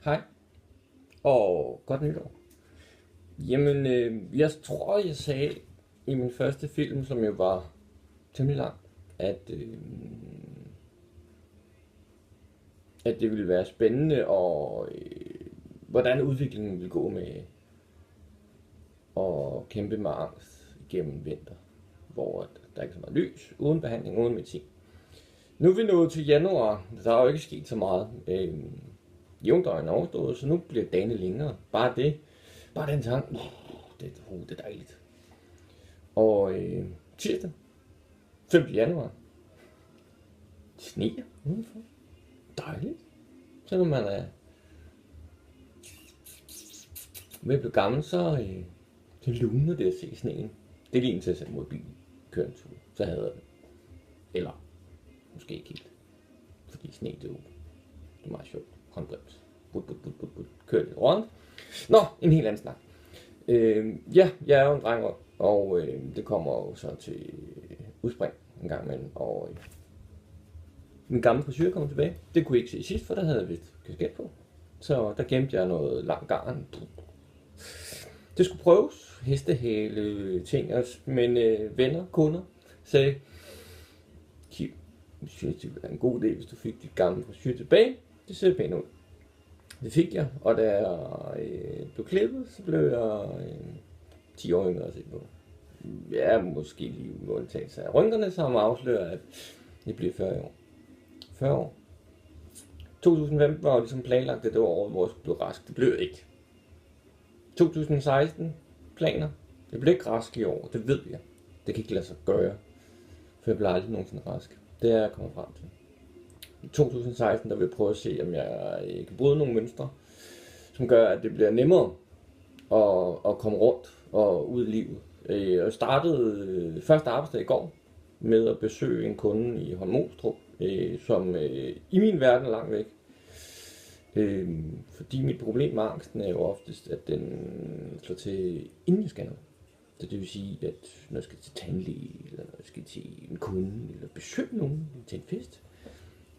Hej, og godt nytår. Jamen, jeg tror, jeg sagde i min første film, som jo var temmelig lang, at det ville være spændende, og hvordan udviklingen ville gå med at kæmpe med angst gennem vinter, hvor der ikke er så meget lys, uden behandling, uden medicin. Nu er vi nået til januar, der er jo ikke sket så meget. Jævndøgn er overstået, så nu bliver dagene længere. Bare den tanke, det er dejligt. Og tirsdag, 5. januar, sneer udenfor. Dejligt. Så når man er ved at blive gammel, så det luner det at se sneen. Det er lige indtil at sætte mod bilen, køre en tur, så hader jeg det. Eller måske ikke helt, fordi sne det er meget sjovt. Håndbrems. Kører lidt rundt. Nå, en helt anden snak. Ja, jeg er jo en dreng, og det kommer jo så til udspring en gang imellem. Og min gamle frisyr kom tilbage. Det kunne jeg ikke se sidst, for der havde jeg vist kasket på. Så der gemte jeg noget lang garn. Det skulle prøves. Hestehale, ting, men venner, kunder sagde, Kim, jeg synes, det ville være en god idé, hvis du fik dit gamle frisyr tilbage. Det ser pænt ud. Det fik jeg, og da jeg blev klippet, så blev jeg 10 år yngre at se på. Jeg er måske lige måltagelse af rynkerne, som afslører, at jeg bliver 40 år. 40 år. 2015 var jo ligesom planlagt, at det var året, hvor jeg skulle blive rask. Det blev jeg ikke. 2016 planer. Jeg blev ikke rask i år, det ved jeg. Det kan ikke lade sig gøre, for jeg bliver aldrig nogensinde rask. Det er jeg kommet frem til. I 2016 der vil jeg prøve at se, om jeg kan bryde nogle mønstre, som gør, at det bliver nemmere at komme rundt og ud i livet. Jeg startede første arbejdsdag i går med at besøge en kunde i Holmostrup, som i min verden er langt væk. Fordi mit problem med angsten er jo oftest, at den slår til inden jeg skal noget. Så det vil sige, at når jeg skal til tandlæge, eller når jeg skal til en kunde, eller besøge nogen til en fest,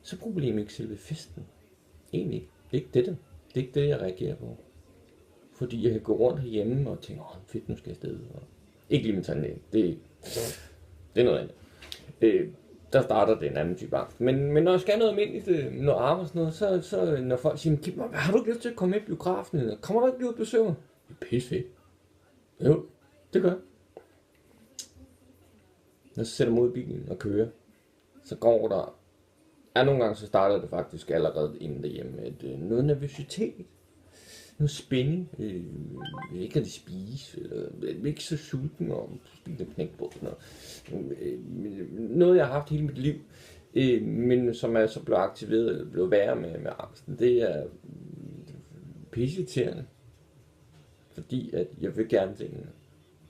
så er problemet ikke selve festen. Egentlig ikke. Det er ikke det. Det er ikke det, jeg reagerer på. Fordi jeg kan gå rundt herhjemme og tænke, fedt, nu skal jeg afsted. Og ikke lige med tandlæge. Det er noget andet. Der starter det en anden type angst. Men når jeg skal noget almindeligt, noget arbejde og sådan noget, så når folk siger, Kim, har du ikke lyst til at komme med i biografen? Eller kommer du ikke lige ud og besøge mig? Det er pisse fedt. Jo, det gør jeg. Når jeg sætter mig ud i bilen og kører, så går der. Ja, nogle gange så starter det faktisk allerede inden derhjemme med noget nervøsitet, noget spænding, ikke at de spise, eller ikke så sulten og spise knækbrød, noget jeg har haft hele mit liv, men som er så blevet aktiveret, eller blevet værre med angsten, det er pisseirriterende, fordi at jeg vil gerne tingene,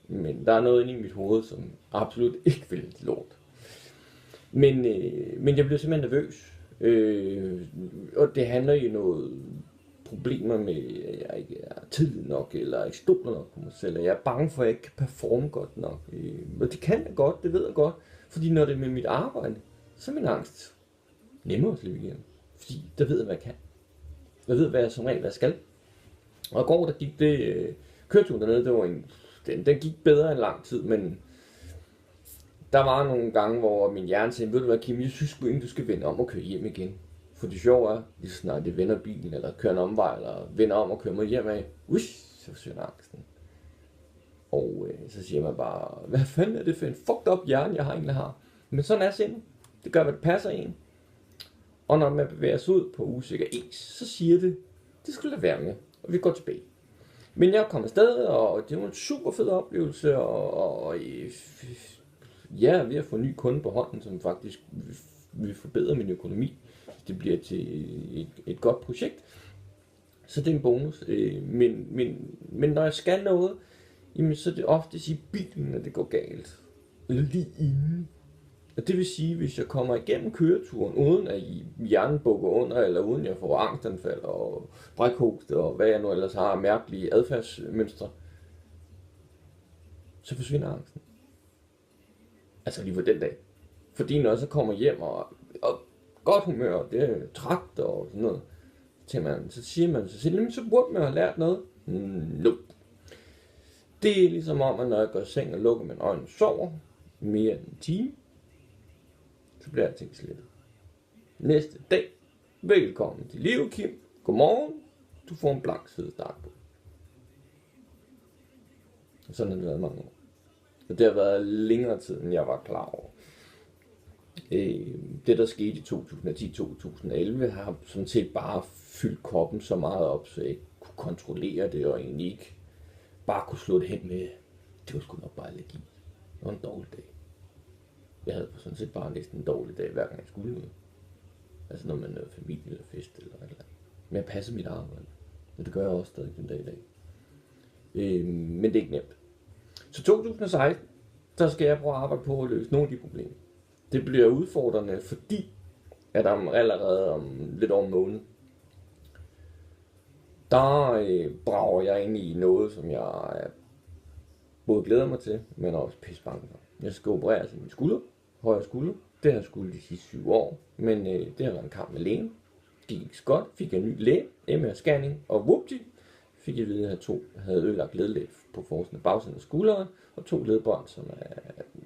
men der er noget inde i mit hoved, som absolut ikke vil lort. Men jeg bliver simpelthen nervøs. Og det handler jo noget problemer med, at jeg ikke er tidlig nok, eller ikke stoler nok på mig selv, og jeg er bange for, at jeg ikke kan performe godt nok. Og det kan jeg godt, det ved jeg godt, fordi når det er med mit arbejde, så er min angst nemmere at slippe igennem. Fordi der ved jeg, hvad jeg kan. Jeg ved, hvad jeg som regel skal. Og i går, der gik det, køreturen dernede, det var den gik bedre end lang tid, men der var nogle gange, hvor min hjerne sagde, ved du hvad, Kim, jeg synes sgu ikke, du skal vende om og køre hjem igen. For det sjove er, lige så snart det vender bilen, eller kører en omvej, eller vender om og kører mig hjem af, så forsvinder angsten. Og så siger man bare, hvad fanden er det for en fucked up hjerne, jeg egentlig har? Men sådan er sindet. Det gør, hvad det passer en. Og når man bevæger sig ud på usikker is, så siger det skulle lade være med, og vi går tilbage. Men jeg kom afsted, og det var en super fed oplevelse, og jeg er ved at få en ny kunde på hånden, som faktisk vil forbedre min økonomi. Det bliver til et godt projekt. Så det er en bonus. Men når jeg skal noget, jamen, så er det oftest i bilen, når det går galt. Eller lige inden. Og det vil sige, hvis jeg kommer igennem køreturen, uden at hjernen bukker under, eller uden jeg får angstanfald og brækhost, og hvad jeg nu ellers har mærkelige adfærdsmønstre, så forsvinder angsten. Altså lige på den dag. Fordi når jeg så kommer hjem og godt humør, det er træt og sådan noget, Så siger man sig selv, så burde man have lært noget. Nope. Det er ligesom om, at når jeg går i seng og lukker mine øjne og sover mere end en time, så bliver jeg tænkt slettet. Næste dag, velkommen til livet, Kim. Godmorgen, du får en blank side start på. Og sådan har det været mange år. Og det har været længere tid, end jeg var klar over. Det der skete i 2010-2011 har sådan set bare fyldt kroppen så meget op, så jeg ikke kunne kontrollere det, og egentlig ikke bare kunne slå det hen med, det var sgu nok bare allergi. Det var en dårlig dag. Jeg havde sådan set bare næsten en dårlig dag, hver gang jeg skulle noget. Altså når man havde familie eller fest eller et eller andet. Men jeg passede mit arbejde, og det gør jeg også stadig den dag i dag. Men det er ikke nemt. Så 2016, der skal jeg prøve at arbejde på at løse nogle af de problemer. Det bliver udfordrende, fordi at allerede om lidt over en måned, der brager jeg ind i noget, som jeg både glæder mig til, men også pisse bange for. Jeg skal opereres i min skulder, højre skulder. Det har jeg skulle de sidste 7 år, men det har været en kamp med lægen. Det gik ikke så godt, fik jeg en ny læge, MR-scanning, og whoopty, fik jeg at vide, at jeg havde ødelagt ledlæg på forsiden af bagsiden af skulderen, og 2 ledbånd,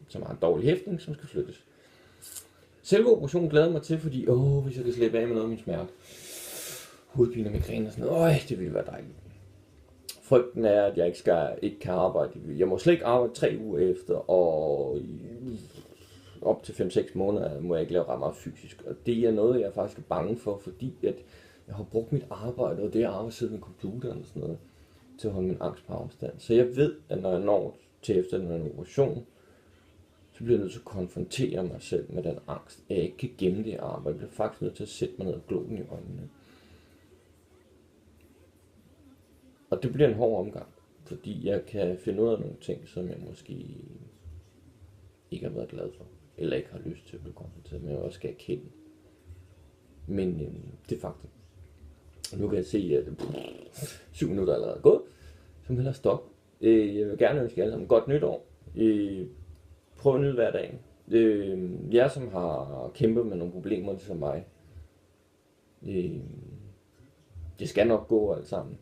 som har en dårlig hæftning, som skal flyttes. Selve operationen glæder mig til, fordi hvis jeg kan slippe af med noget af min smerte, hovedpine og migræne og sådan noget, det ville være dejligt. Frygten er, at jeg ikke kan arbejde. Jeg må slet ikke arbejde 3 uger efter, og op til 5-6 måneder må jeg ikke lave ret meget fysisk. Og det er noget, jeg er faktisk bange for, fordi at jeg har brugt mit arbejde, og det er at sidde med computeren og sådan noget, til at holde min angst på afstand. Så jeg ved, at når jeg når til efter en operation, så bliver jeg nødt til at konfrontere mig selv med den angst, at jeg ikke kan gemme det arbejde. Jeg bliver faktisk nødt til at sætte mig ned og glo den i øjnene. Og det bliver en hård omgang, fordi jeg kan finde ud af nogle ting, som jeg måske ikke har været glad for, eller ikke har lyst til at blive konfronteret med, og også skal erkende. Men det er faktum. Nu kan jeg se, at 7 minutter er allerede gået, så må jeg stoppe. Jeg vil gerne ønske jer alle sammen godt nytår. Prøv at nyde hver dag. Jeg som har kæmpet med nogle problemer ligesom mig, det skal nok gå alt sammen.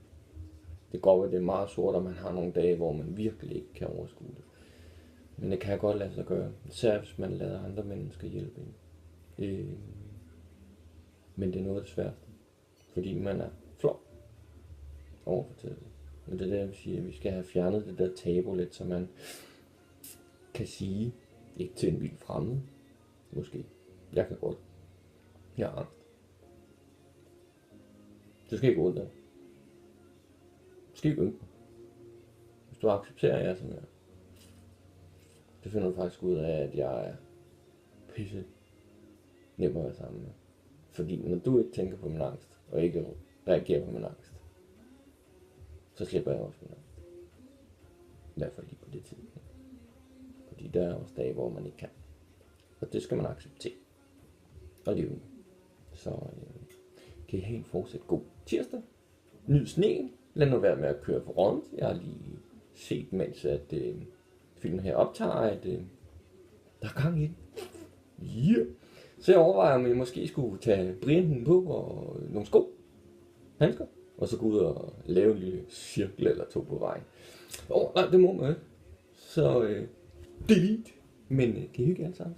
Det går at det er meget sort, og man har nogle dage, hvor man virkelig ikke kan overskue det. Men det kan godt lade sig gøre, især hvis man lader andre mennesker hjælpe en. Men det er noget af det sværeste, fordi man er flov overfor det. Men det er der, jeg vil sige, at vi skal have fjernet det der tabu lidt, så man kan sige, ikke til en vild fremmed, måske. Jeg kan godt. Jeg har angst. Det skal ikke gå ud der. Du skal ikke ynke mig. Hvis du accepterer, at jeg er sådan her, det finder du faktisk ud af, at jeg er pisse nem at være sammen med. Fordi når du ikke tænker på min angst, og ikke reagerer på min angst, så slipper jeg også min angst. I hvert fald lige på det tidspunkt. Fordi der er også dage, hvor man ikke kan. Og det skal man acceptere. Og leve med. Så kan I have en fortsat god tirsdag. Nyd sneen. Lad nu være med at køre for rundt. Jeg har lige set, mens at filmen her optager, at der er gang i den. Yeah. Så jeg overvejer, om jeg måske skulle tage Brian på og nogle sko, handsker, og så gå ud og lave en lille cirkel eller 2 på vejen. Nej, det må man ikke. Så delete. Men kan I hygge alle sammen?